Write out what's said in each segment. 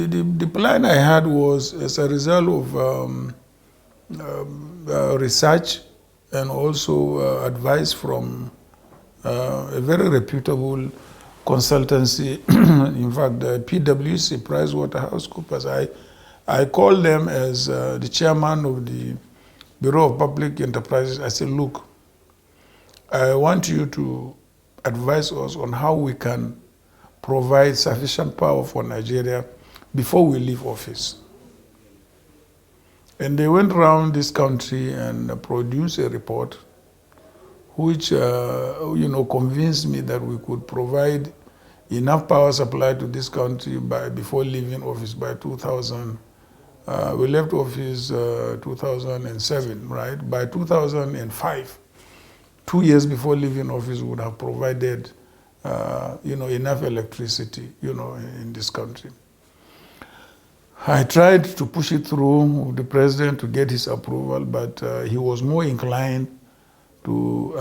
The plan I had was as a result of research and also advice from a very reputable consultancy. In fact, PwC, PricewaterhouseCoopers. I called them as the chairman of the Bureau of Public Enterprises. I said, look, I want you to advise us on how we can provide sufficient power for Nigeria before we leave office. And they went around this country and produced a report which convinced me that we could provide enough power supply to this country before leaving office by 2000. We left office 2007, right? By 2005, 2 years before leaving office, we would have provided enough electricity, in this country. I tried to push it through with the president to get his approval, but he was more inclined to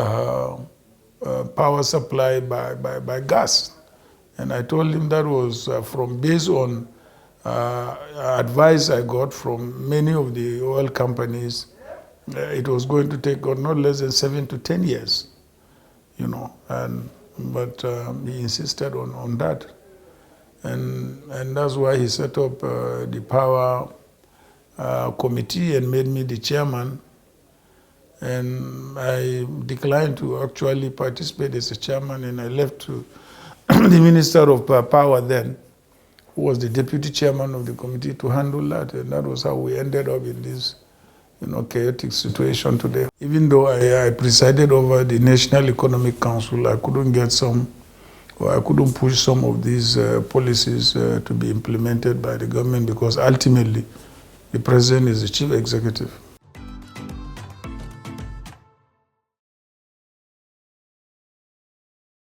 power supply by gas. And I told him that was based on advice I got from many of the oil companies. It was going to take not less than 7 to 10 years, but he insisted on that. And that's why he set up the power committee and made me the chairman. And I declined to actually participate as a chairman, and I left to the Minister of Power then, who was the deputy chairman of the committee, to handle that. And that was how we ended up in this chaotic situation today. Even though I presided over the National Economic Council, I couldn't push some of these policies to be implemented by the government, because ultimately the president is the chief executive.